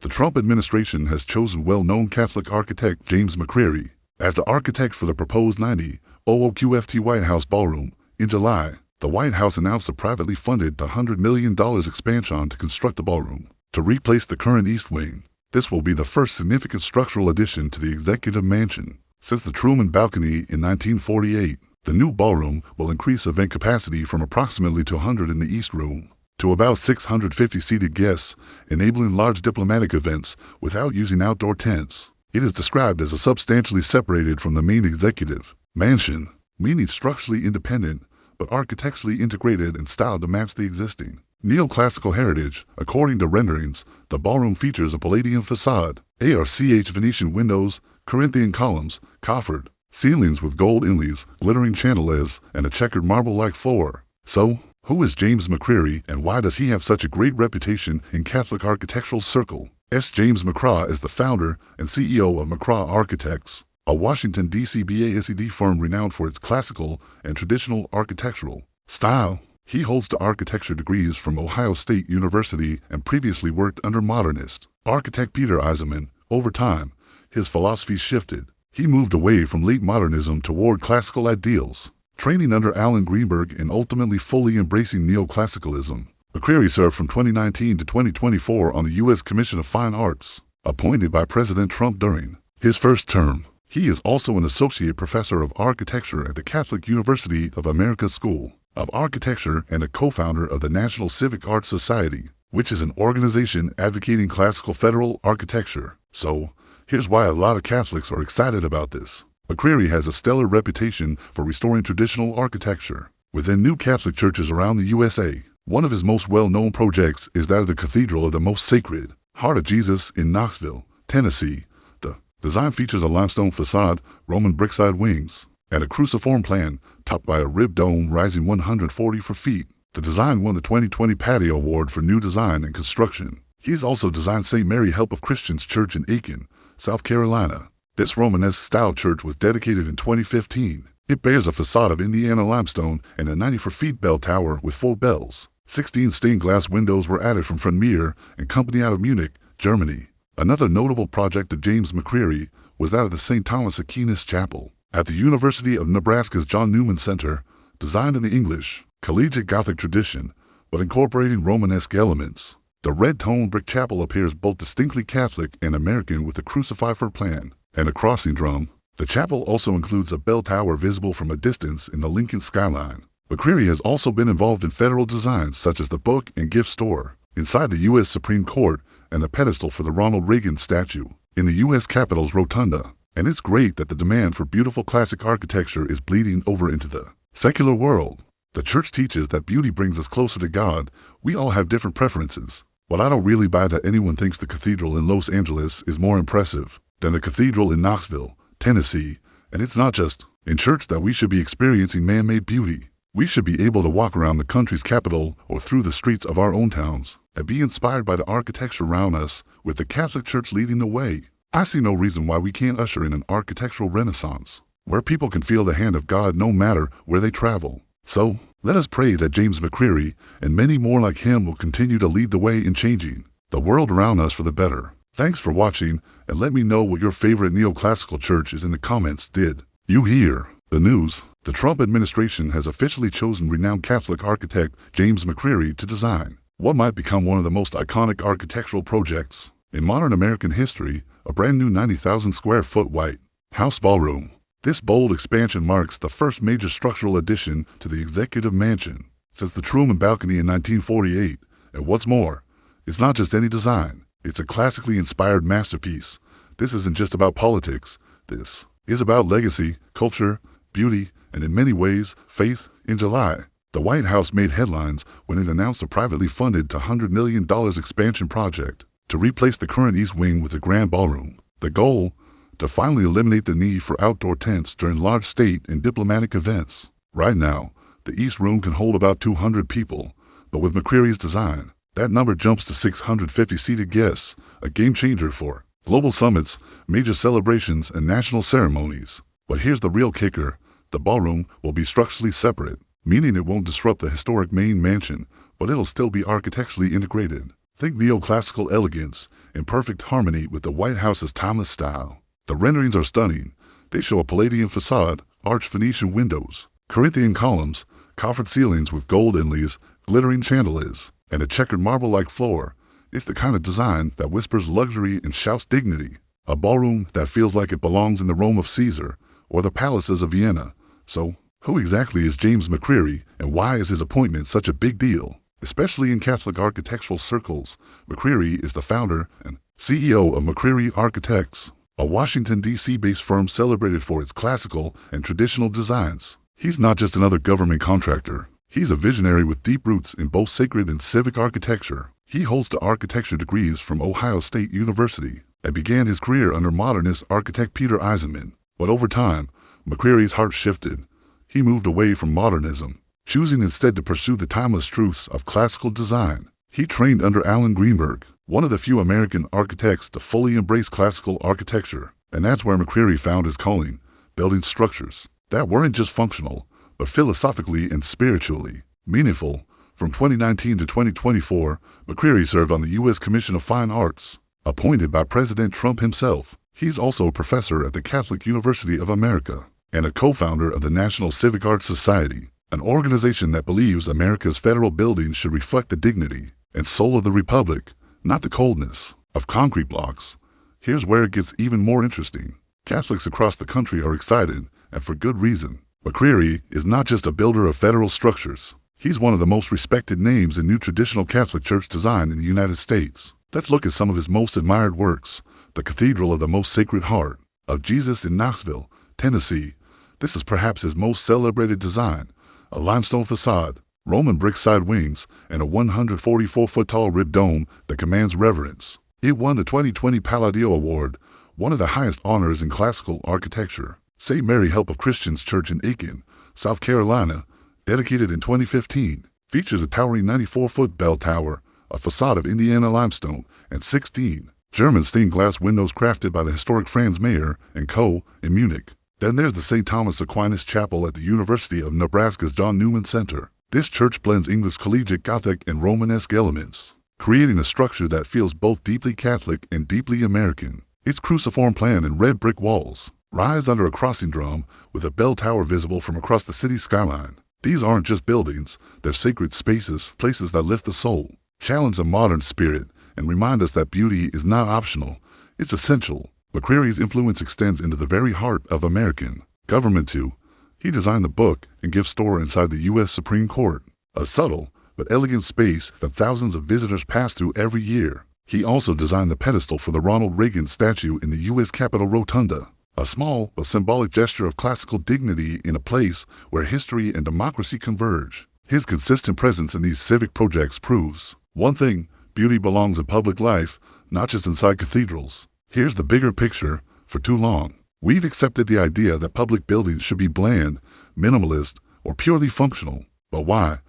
The Trump administration has chosen well-known Catholic architect James McCreary as the architect for the proposed 90,000 White House ballroom. In July, the White House announced a privately funded $100 million expansion to construct the ballroom to replace the current East Wing. This will be the first significant structural addition to the executive mansion since the Truman balcony in 1948. The new ballroom will increase event capacity from approximately 200 in the East Room to about 650 seated guests, enabling large diplomatic events without using outdoor tents. It is described as a substantially separated from the main executive mansion, meaning structurally independent but architecturally integrated and styled to match the existing neoclassical heritage. According to renderings, the ballroom features a Palladian facade, arch Venetian windows, Corinthian columns, coffered ceilings with gold inlays, glittering chandeliers, and a checkered marble-like floor. So, who is James McCreary and why does he have such a great reputation in Catholic architectural circle? James McCraw is the founder and CEO of McCraw Architects, a Washington, D.C. BASED firm renowned for its classical and traditional architectural style. He holds the architecture degrees from Ohio State University and previously worked under modernist architect Peter Eisenman. Over time, his philosophy shifted. He moved away from late modernism toward classical ideals, training under Alan Greenberg and ultimately fully embracing neoclassicalism. McCreary served from 2019 to 2024 on the U.S. Commission of Fine Arts, appointed by President Trump during his first term. He is also an associate professor of architecture at the Catholic University of America School of Architecture and a co-founder of the National Civic Arts Society, which is an organization advocating classical federal architecture. So, here's why a lot of Catholics are excited about this. McCreary has a stellar reputation for restoring traditional architecture within new Catholic churches around the USA. One of his most well-known projects is that of the Cathedral of the Most Sacred Heart of Jesus in Knoxville, Tennessee. The design features a limestone facade, Roman brick-side wings, and a cruciform plan topped by a ribbed dome rising 144 feet. The design won the 2020 Patio Award for New Design and Construction. He's also designed St. Mary Help of Christians Church in Aiken, South Carolina. This Romanesque-style church was dedicated in 2015. It bears a facade of Indiana limestone and a 94-feet bell tower with 4 bells. 16 stained glass windows were added from Frontier and Company out of Munich, Germany. Another notable project of James McCreary was that of the St. Thomas Aquinas Chapel at the University of Nebraska's John Newman Center, designed in the English collegiate Gothic tradition, but incorporating Romanesque elements. The red-toned brick chapel appears both distinctly Catholic and American with a crucifixion plan and a crossing drum. The chapel also includes a bell tower visible from a distance in the Lincoln skyline. McCreary has also been involved in federal designs such as the book and gift store inside the U.S. Supreme Court and the pedestal for the Ronald Reagan statue in the U.S. Capitol's rotunda. And it's great that the demand for beautiful classic architecture is bleeding over into the secular world. The church teaches that beauty brings us closer to God. We all have different preferences, but I don't really buy that anyone thinks the cathedral in Los Angeles is more impressive than the cathedral in Knoxville, Tennessee. And it's not just in church that we should be experiencing man-made beauty. We should be able to walk around the country's capital or through the streets of our own towns and be inspired by the architecture around us, with the Catholic Church leading the way. I see no reason why we can't usher in an architectural renaissance, where people can feel the hand of God no matter where they travel. So, let us pray that James McCreary and many more like him will continue to lead the way in changing the world around us for the better. Thanks for watching, and let me know what your favorite neoclassical church is in the comments. Did you hear the news? The Trump administration has officially chosen renowned Catholic architect James McCreary to design what might become one of the most iconic architectural projects in modern American history, a brand new 90,000 square foot White House ballroom. This bold expansion marks the first major structural addition to the executive mansion since the Truman balcony in 1948. And what's more, it's not just any design, it's a classically inspired masterpiece. This isn't just about politics. This is about legacy, culture, beauty, and in many ways, faith. In July, the White House made headlines when it announced a privately funded $100 million expansion project to replace the current East Wing with a grand ballroom. The goal? To finally eliminate the need for outdoor tents during large state and diplomatic events. Right now, the East Room can hold about 200 people, but with McCreary's design, that number jumps to 650 seated guests, a game changer for global summits, major celebrations, and national ceremonies. But here's the real kicker. The ballroom will be structurally separate, meaning it won't disrupt the historic main mansion, but it'll still be architecturally integrated. Think neoclassical elegance in perfect harmony with the White House's timeless style. The renderings are stunning. They show a Palladian facade, arched Venetian windows, Corinthian columns, coffered ceilings with gold inlays, glittering chandeliers, and a checkered marble-like floor. It's the kind of design that whispers luxury and shouts dignity. A ballroom that feels like it belongs in the Rome of Caesar or the palaces of Vienna. So, who exactly is James McCreary, and why is his appointment such a big deal? Especially in Catholic architectural circles, McCreary is the founder and CEO of McCreary Architects, a Washington, D.C.-based firm celebrated for its classical and traditional designs. He's not just another government contractor. He's a visionary with deep roots in both sacred and civic architecture. He holds the architecture degrees from Ohio State University and began his career under modernist architect Peter Eisenman. But over time, McCreary's heart shifted. He moved away from modernism, choosing instead to pursue the timeless truths of classical design. He trained under Alan Greenberg, one of the few American architects to fully embrace classical architecture. And that's where McCreary found his calling, building structures that weren't just functional, but philosophically and spiritually meaningful. From 2019 to 2024, McCreary served on the U.S. Commission of Fine Arts, appointed by President Trump himself. He's also a professor at the Catholic University of America and a co-founder of the National Civic Arts Society, an organization that believes America's federal buildings should reflect the dignity and soul of the Republic, not the coldness of concrete blocks. Here's where it gets even more interesting. Catholics across the country are excited, and for good reason. McCreary is not just a builder of federal structures. He's one of the most respected names in new traditional Catholic church design in the United States. Let's look at some of his most admired works. The Cathedral of the Most Sacred Heart of Jesus in Knoxville, Tennessee. This is perhaps his most celebrated design. A limestone facade, Roman brick side wings, and a 144-foot-tall ribbed dome that commands reverence. It won the 2020 Palladio Award, one of the highest honors in classical architecture. St. Mary Help of Christians Church in Aiken, South Carolina, dedicated in 2015, features a towering 94-foot bell tower, a facade of Indiana limestone, and 16 German stained glass windows crafted by the historic Franz Mayer & Co. in Munich. Then there's the St. Thomas Aquinas Chapel at the University of Nebraska's John Newman Center. This church blends English collegiate Gothic and Romanesque elements, creating a structure that feels both deeply Catholic and deeply American. Its cruciform plan and red brick walls rise under a crossing drum with a bell tower visible from across the city's skyline. These aren't just buildings, they're sacred spaces, places that lift the soul, challenge the modern spirit, and remind us that beauty is not optional, it's essential. McCreary's influence extends into the very heart of American government too. He designed the book and gift store inside the U.S. Supreme Court, a subtle but elegant space that thousands of visitors pass through every year. He also designed the pedestal for the Ronald Reagan statue in the U.S. Capitol Rotunda, a small but symbolic gesture of classical dignity in a place where history and democracy converge. His consistent presence in these civic projects proves one thing: beauty belongs in public life, not just inside cathedrals. Here's the bigger picture. For too long, we've accepted the idea that public buildings should be bland, minimalist, or purely functional. But why?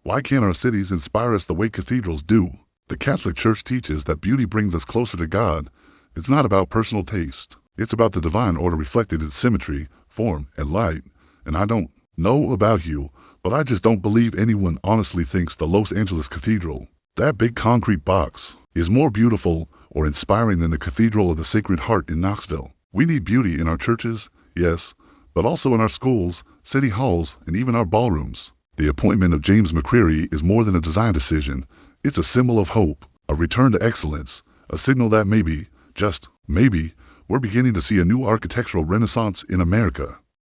Why can't our cities inspire us the way cathedrals do? The Catholic Church teaches that beauty brings us closer to God. It's not about personal taste. It's about the divine order reflected in symmetry, form, and light. And I don't know about you, but I just don't believe anyone honestly thinks the Los Angeles Cathedral, that big concrete box, is more beautiful or inspiring than the Cathedral of the Sacred Heart in Knoxville. We need beauty in our churches, yes, but also in our schools, city halls, and even our ballrooms. The appointment of James McCreary is more than a design decision. It's a symbol of hope, a return to excellence, a signal that maybe, just maybe, we're beginning to see a new architectural renaissance in America.